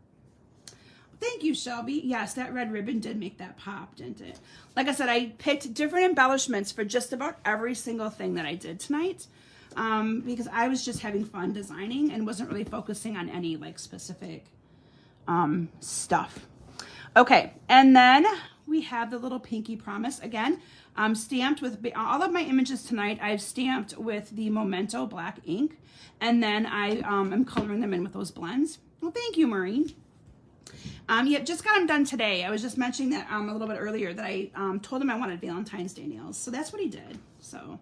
Thank you, Shelby. Yes, that red ribbon did make that pop, didn't it? Like I said, I picked different embellishments for just about every single thing that I did tonight, because I was just having fun designing and wasn't really focusing on any like specific stuff. Okay, and then we have the little pinky promise again. Stamped with all of my images tonight. I've stamped with the Memento black ink, and then I am coloring them in with those blends. Well, thank you, Maureen. Yeah, just got them done today. I was just mentioning that a little bit earlier that I told him I wanted Valentine's Day nails, so that's what he did. So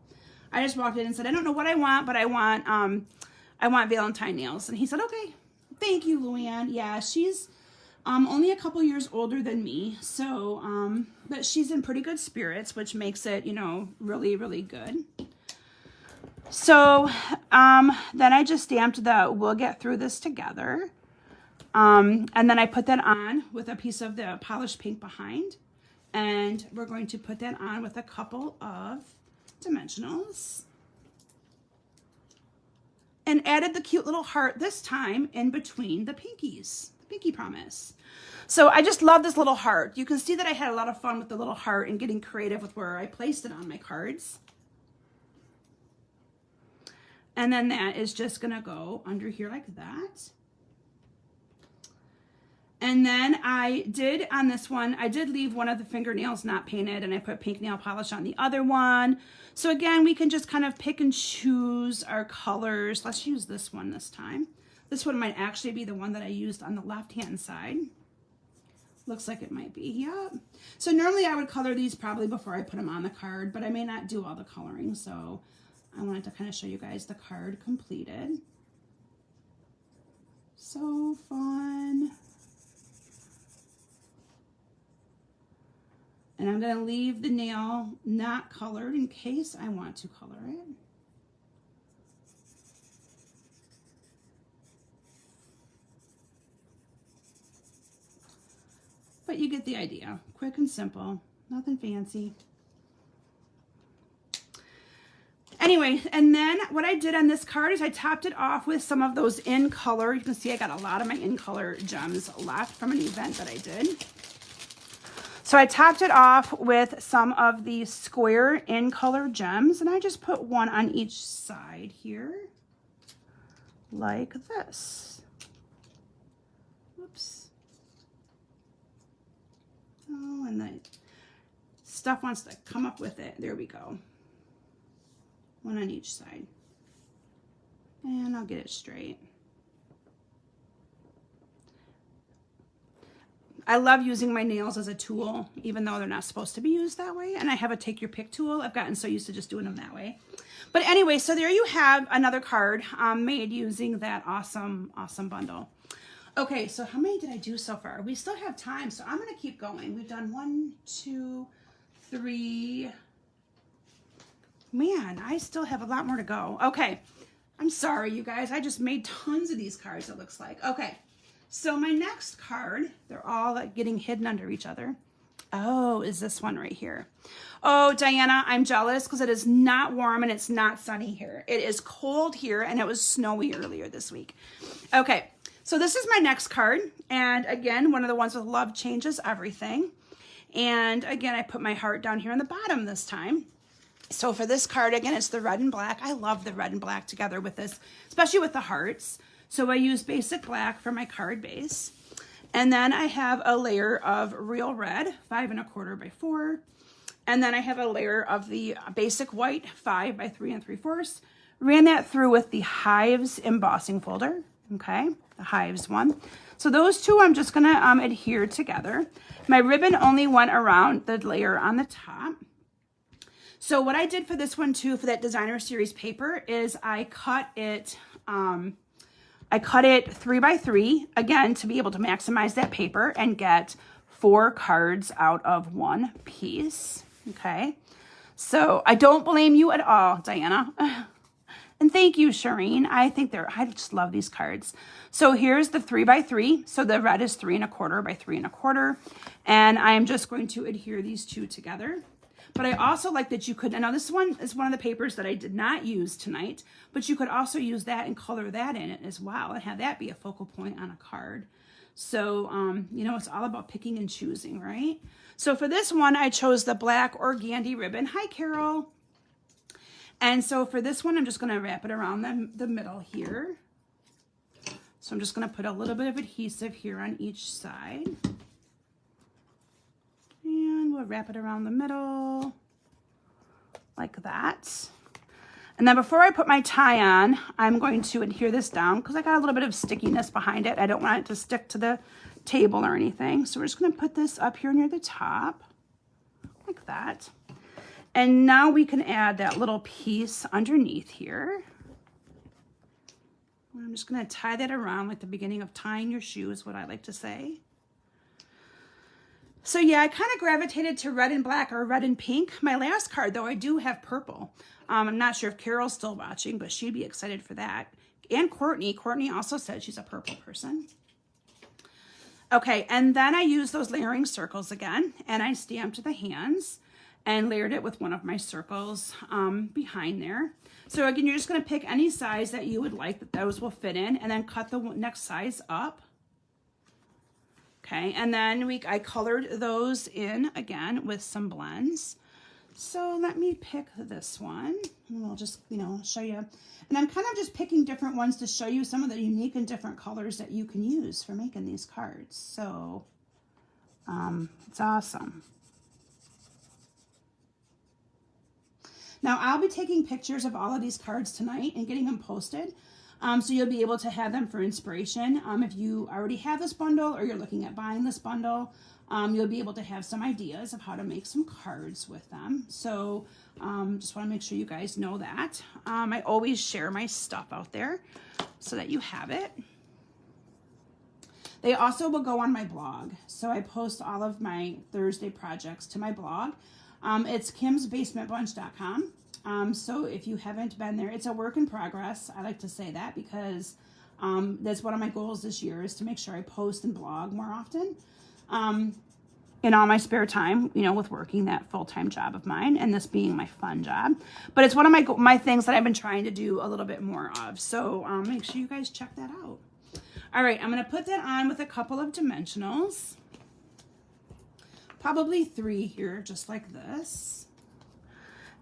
I just walked in and said, I don't know what I want, but I want Valentine nails, and he said, okay. Thank you, Luann. Yeah, she's only a couple years older than me, so but she's in pretty good spirits, which makes it, you know, really, really good. So then I just stamped the "We'll get through this together," and then I put that on with a piece of the polished pink behind, and we're going to put that on with a couple of dimensionals, and added the cute little heart this time in between the pinkies. Pinky promise. So I just love this little heart. You can see that I had a lot of fun with the little heart and getting creative with where I placed it on my cards. And then that is just gonna go under here like that. And then I did on this one, I did leave one of the fingernails not painted, and I put pink nail polish on the other one. So again, we can just kind of pick and choose our colors. Let's use this one this time. This one might actually be the one that I used on the left-hand side. Looks like it might be, yeah. So normally I would color these probably before I put them on the card, but I may not do all the coloring, so I wanted to kind of show you guys the card completed. So fun. And I'm gonna leave the nail not colored in case I want to color it. But you get the idea. Quick and simple, nothing fancy. Anyway, and then what I did on this card is I topped it off with some of those in color. You can see I got a lot of my in color gems left from an event that I did. So I topped it off with some of these square in color gems, and I just put one on each side here, like this. Whoops. Oh, and the stuff wants to come up with it. There we go. One on each side. And I'll get it straight. I love using my nails as a tool, even though they're not supposed to be used that way. And I have a take your pick tool. I've gotten so used to just doing them that way. But anyway, so there you have another card made using that awesome bundle. Okay, so how many did I do so far? We still have time, so I'm going to keep going. We've done 1, 2, 3. Man, I still have a lot more to go. Okay, I'm sorry, you guys. I just made tons of these cards, it looks like. Okay, so my next card, they're all like getting hidden under each other. Oh, is this one right here. Oh, Diana, I'm jealous because it is not warm and it's not sunny here. It is cold here, and it was snowy earlier this week. Okay. So this is my next card, and again, one of the ones with love changes everything. And again, I put my heart down here on the bottom this time. So for this card, again, it's the red and black. I love the red and black together with this, especially with the hearts. So I use basic black for my card base. And then I have a layer of real red, 5 1/4 by 4. And then I have a layer of the basic white, 5 by 3 3/4. Ran that through with the Hives embossing folder. Okay, the Hives one. So those two I'm just gonna adhere together. My ribbon only went around the layer on the top. So what I did for this one too, for that designer series paper, is I cut it I cut it 3 by 3, again, to be able to maximize that paper and get 4 cards out of one piece, okay? So I don't blame you at all, Diana. And thank you, Shireen. I just love these cards. So here's the 3 by 3. So the red is 3 1/4 by 3 1/4. And I am just going to adhere these two together. But I also like that you could, now this one is one of the papers that I did not use tonight, but you could also use that and color that in it as well and have that be a focal point on a card. So, you know, it's all about picking and choosing, right? So for this one, I chose the black organdy ribbon. Hi, Carol. And so for this one, I'm just going to wrap it around the middle here. So I'm just going to put a little bit of adhesive here on each side. And we'll wrap it around the middle like that. And then before I put my tie on, I'm going to adhere this down because I got a little bit of stickiness behind it. I don't want it to stick to the table or anything. So we're just going to put this up here near the top like that. And now we can add that little piece underneath here. I'm just going to tie that around like the beginning of tying your shoe is what I like to say. So yeah, I kind of gravitated to red and black or red and pink. My last card, though, I do have purple. I'm not sure if Carol's still watching, but she'd be excited for that. And Courtney. Courtney also said she's a purple person. Okay, and then I used those layering circles again, and I stamped the hands and layered it with one of my circles behind there. So again, you're just going to pick any size that you would like that those will fit in, and then cut the next size up. Okay, and then I colored those in again with some blends. So let me pick this one, and we'll just, you know, show you. And I'm kind of just picking different ones to show you some of the unique and different colors that you can use for making these cards. So it's awesome. Now I'll be taking pictures of all of these cards tonight and getting them posted. So you'll be able to have them for inspiration. If you already have this bundle or you're looking at buying this bundle, you'll be able to have some ideas of how to make some cards with them. So just want to make sure you guys know that. I always share my stuff out there so that you have it. They also will go on my blog. So I post all of my Thursday projects to my blog. It's kimsbasementbunch.com. So if you haven't been there, it's a work in progress. I like to say that because that's one of my goals this year is to make sure I post and blog more often in all my spare time, you know, with working that full-time job of mine and this being my fun job. But it's one of my things that I've been trying to do a little bit more of. So make sure you guys check that out. All right, I'm going to put that on with a couple of dimensionals. Probably 3 here, just like this.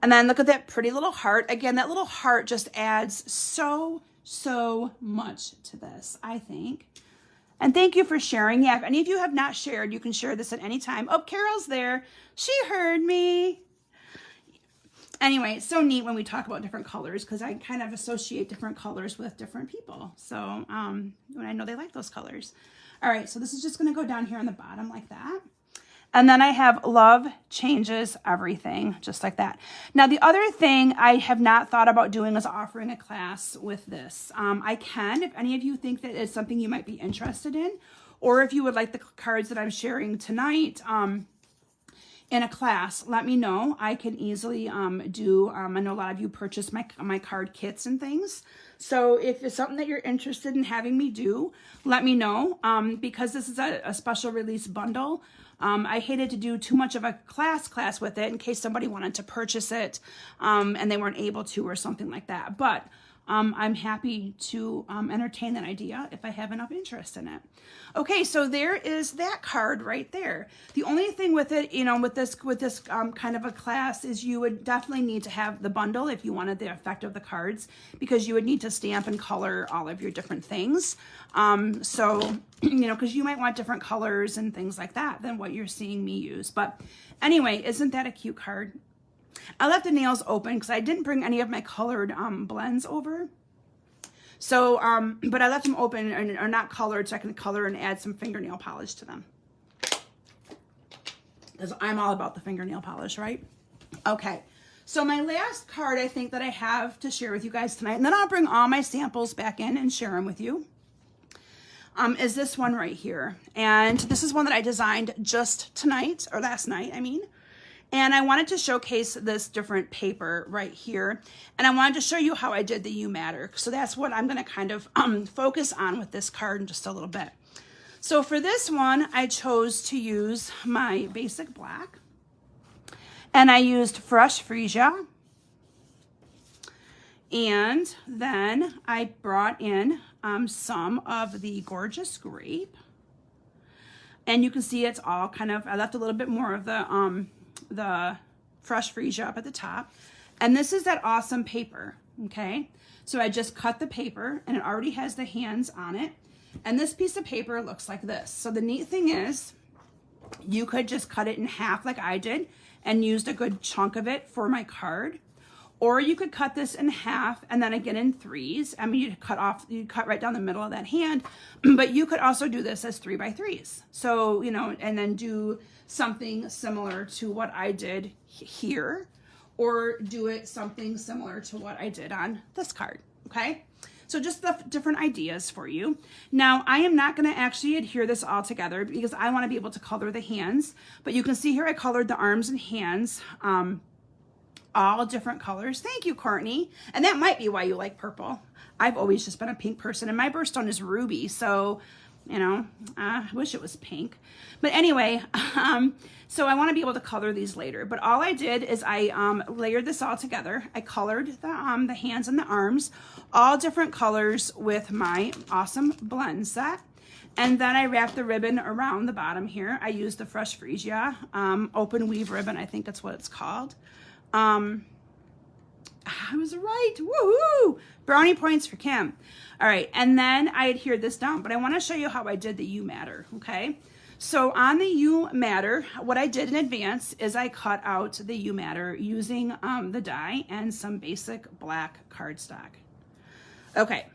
And then look at that pretty little heart. Again, that little heart just adds so much to this, I think. And thank you for sharing. Yeah, if any of you have not shared, you can share this at any time. Oh, Carol's there. She heard me. Anyway, it's so neat when we talk about different colors because I kind of associate different colors with different people. So when I know they like those colors. All right, so this is just going to go down here on the bottom like that. And then I have love changes everything, just like that. Now, the other thing I have not thought about doing is offering a class with this. I can, if any of you think that it's something you might be interested in, or if you would like the cards that I'm sharing tonight in a class, let me know. I can easily do, I know a lot of you purchase my card kits and things. So if it's something that you're interested in having me do, let me know. Because this is a special release bundle, I hated to do too much of a class with it in case somebody wanted to purchase it and they weren't able to or something like that. But I'm happy to entertain that idea if I have enough interest in it. Okay, so there is that card right there. The only thing with it, you know, with this kind of a class is you would definitely need to have the bundle if you wanted the effect of the cards, because you would need to stamp and color all of your different things. So, you know, because you might want different colors and things like that than what you're seeing me use. But anyway, isn't that a cute card? I left the nails open because I didn't bring any of my colored blends over. So, but I left them open and are not colored so I can color and add some fingernail polish to them. Because I'm all about the fingernail polish, right? Okay, so my last card I think that I have to share with you guys tonight, and then I'll bring all my samples back in and share them with you. is this one right here. And this is one that I designed just tonight, or last night, I mean. And I wanted to showcase this different paper right here. And I wanted to show you how I did the You Matter. So that's what I'm going to kind of focus on with this card in just a little bit. So for this one, I chose to use my basic black. And I used fresh freesia. And then I brought in some of the gorgeous grape. And you can see it's all kind of, I left a little bit more of the fresh freesia up at the top. And this is that awesome paper, okay? So I just cut the paper and it already has the hands on it. And this piece of paper looks like this. So the neat thing is you could just cut it in half like I did and used a good chunk of it for my card. Or you could cut this in half and then again in threes. I mean, you'd cut right down the middle of that hand, but you could also do this as 3x3s. So, you know, and then do something similar to what I did here, or do it something similar to what I did on this card, okay? So just the different ideas for you. Now, I am not gonna actually adhere this all together because I wanna be able to color the hands, but you can see here I colored the arms and hands, all different colors. Thank you, Courtney. And that might be why you like purple. I've always just been a pink person, and my birthstone is ruby, so, you know, I wish it was pink. But anyway, so I want to be able to color these later. But all I did is I layered this all together. I colored the hands and the arms, all different colors with my awesome blend set. And then I wrapped the ribbon around the bottom here. I used the Fresh Freesia open weave ribbon. I think that's what it's called. I was right. Woohoo! Brownie points for Kim. All right, and then I adhered this down, but I want to show you how I did the You Matter, okay? So on the You Matter, what I did in advance is I cut out the You Matter using the die and some basic black cardstock. Okay,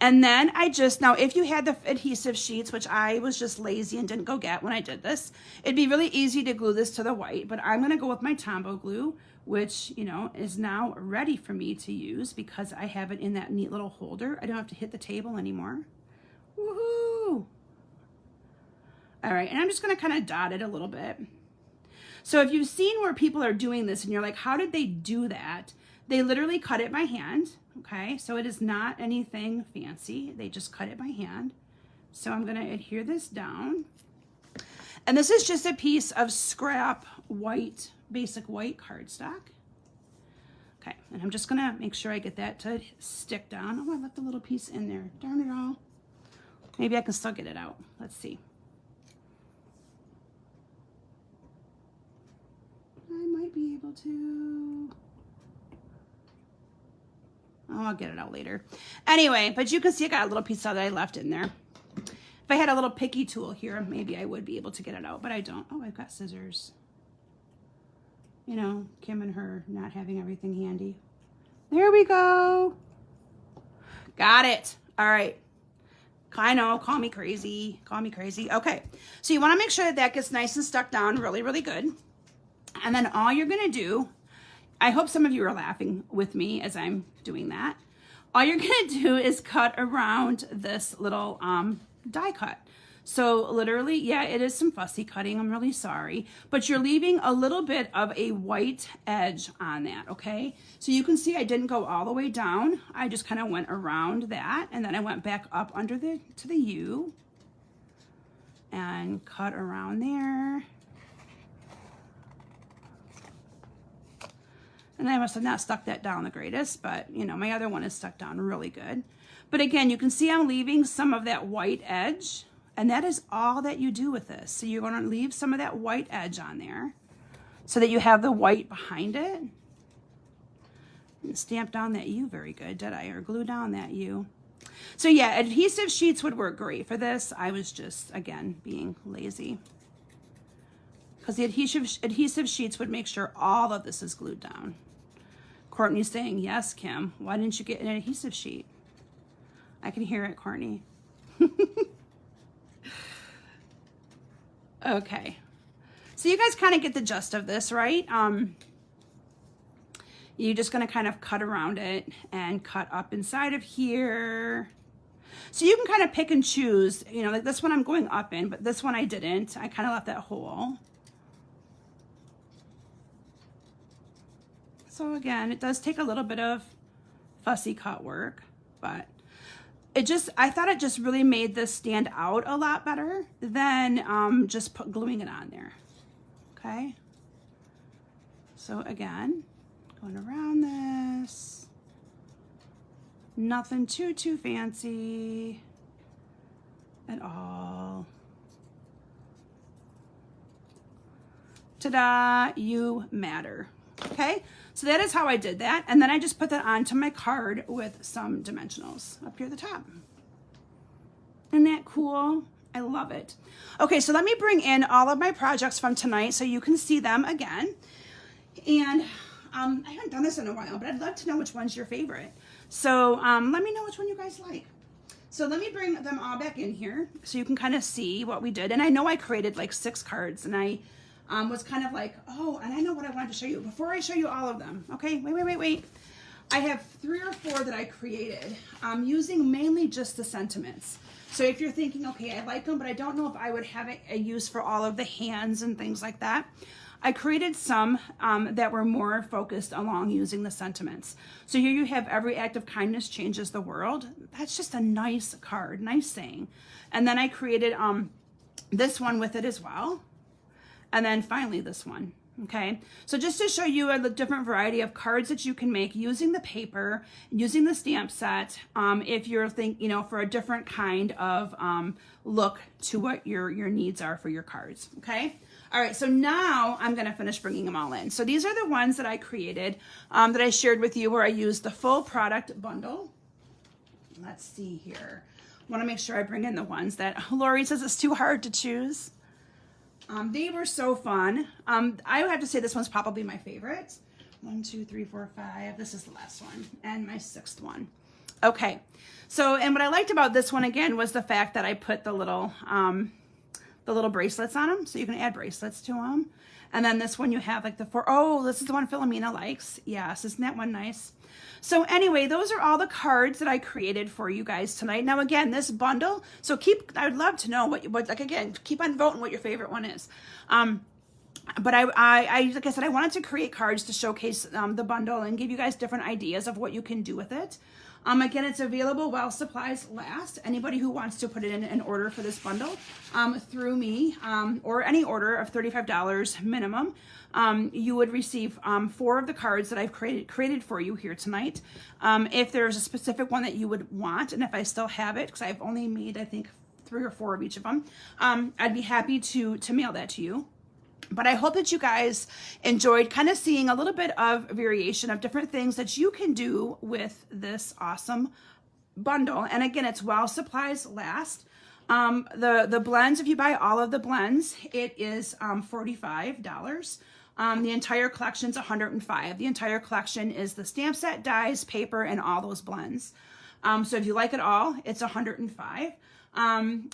and then I just, now if you had the adhesive sheets, which I was just lazy and didn't go get when I did this, it'd be really easy to glue this to the white, but I'm gonna go with my Tombow glue, which, you know, is now ready for me to use because I have it in that neat little holder. I don't have to hit the table anymore. Woohoo! All right, and I'm just gonna kind of dot it a little bit. So if you've seen where people are doing this and you're like, how did they do that? They literally cut it by hand, okay? So it is not anything fancy. They just cut it by hand. So I'm gonna adhere this down. And this is just a piece of scrap white, basic white cardstock. Okay, and I'm just gonna make sure I get that to stick down. Oh, I left a little piece in there. Darn it all. Maybe I can still get it out. Let's see. I might be able to. Oh, I'll get it out later. Anyway, but you can see I got a little piece that I left in there. If I had a little picky tool here, maybe I would be able to get it out, but I don't. Oh, I've got scissors. You know, Kim and her not having everything handy. There we go. Got it. All right. I know, call me crazy. Call me crazy. Okay, so you want to make sure that that gets nice and stuck down really, really good. And then all you're going to do, I hope some of you are laughing with me as I'm doing that. All you're going to do is cut around this little die cut. So literally, yeah, it is some fussy cutting. I'm really sorry, but you're leaving a little bit of a white edge on that, okay? So you can see I didn't go all the way down. I just kind of went around that, and then I went back up under to the U and cut around there. And I must have not stuck that down the greatest, but you know, my other one is stuck down really good. But again, you can see I'm leaving some of that white edge. And that is all that you do with this. So you're going to leave some of that white edge on there so that you have the white behind it. And stamp down that U very good, did I? Or glue down that U. So yeah, adhesive sheets would work great for this. I was just, again, being lazy. Because the adhesive sheets would make sure all of this is glued down. Courtney's saying, yes, Kim. Why didn't you get an adhesive sheet? I can hear it, Courtney. Okay, so you guys kind of get the gist of this, right? You're just going to kind of cut around it and cut up inside of here. So you can kind of pick and choose, you know, like this one I'm going up in, but this one I didn't. I kind of left that hole. So again, it does take a little bit of fussy cut work, but I thought it just really made this stand out a lot better than just gluing it on there. Okay. So again, going around this, nothing too fancy at all. Ta-da, you matter. Okay, so that is how I did that. And then I just put that onto my card with some dimensionals up here at the top. Isn't that cool? I love it. Okay, so let me bring in all of my projects from tonight so you can see them again. And I haven't done this in a while, but I'd love to know which one's your favorite. So let me know which one you guys like. So let me bring them all back in here so you can kind of see what we did. And I know I created like 6 cards, and I was kind of like, oh, and I know what I wanted to show you. Before I show you all of them, okay, wait. I have 3 or 4 that I created using mainly just the sentiments. So if you're thinking, okay, I like them, but I don't know if I would have a use for all of the hands and things like that, I created some that were more focused along using the sentiments. So here you have every act of kindness changes the world. That's just a nice card, nice saying. And then I created this one with it as well. And then finally this one. Okay, so just to show you a different variety of cards that you can make using the paper, using the stamp set, if you're for a different kind of look to what your needs are for your cards. Okay, all right, so now I'm going to finish bringing them all in. So these are the ones that I created that I shared with you, where I used the full product bundle. Let's see here. I want to make sure I bring in the ones that Lori says it's too hard to choose. They were so fun. I would have to say this one's probably my favorite. 1, 2, 3, 4, 5. This is the last one and my 6th one. Okay. So, and what I liked about this one again was the fact that I put the little bracelets on them. So you can add bracelets to them. And then this one you have like the 4. Oh, this is the one Philomena likes. Yes. Isn't that one nice? So anyway, those are all the cards that I created for you guys tonight. Now again, this bundle, so I would love to know what like again, keep on voting what your favorite one is. But I like I said, I wanted to create cards to showcase the bundle and give you guys different ideas of what you can do with it. Again, it's available while supplies last. Anybody who wants to put it in an order for this bundle through me, or any order of $35 minimum, you would receive 4 of the cards that I've created for you here tonight. If there's a specific one that you would want, and if I still have it, because I've only made, I think, 3 or 4 of each of them, I'd be happy to mail that to you. But I hope that you guys enjoyed kind of seeing a little bit of variation of different things that you can do with this awesome bundle. And again, it's while supplies last. The blends, if you buy all of the blends, it is $45. The entire collection's $105. The entire collection is the stamp set, dies, paper, and all those blends. So if you like it all, it's $105.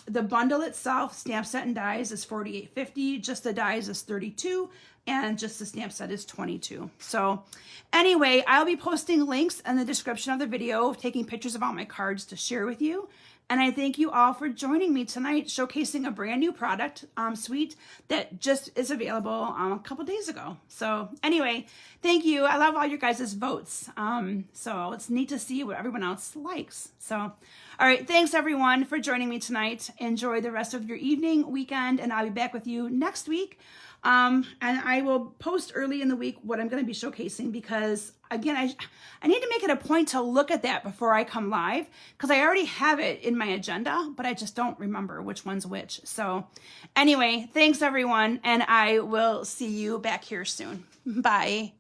The bundle itself, stamp set and dies, is $48.50. Just the dies is $32, and just the stamp set is $22. So anyway, I'll be posting links in the description of the video of taking pictures of all my cards to share with you. And I thank you all for joining me tonight, showcasing a brand new product suite that just is available a couple days ago. So anyway, thank you. I love all your guys' votes. So it's neat to see what everyone else likes. So, all right. Thanks everyone for joining me tonight. Enjoy the rest of your evening, weekend, and I'll be back with you next week. And I will post early in the week what I'm going to be showcasing, because again, I need to make it a point to look at that before I come live, because I already have it in my agenda, but I just don't remember which one's which. So anyway, thanks everyone, and I will see you back here soon. Bye.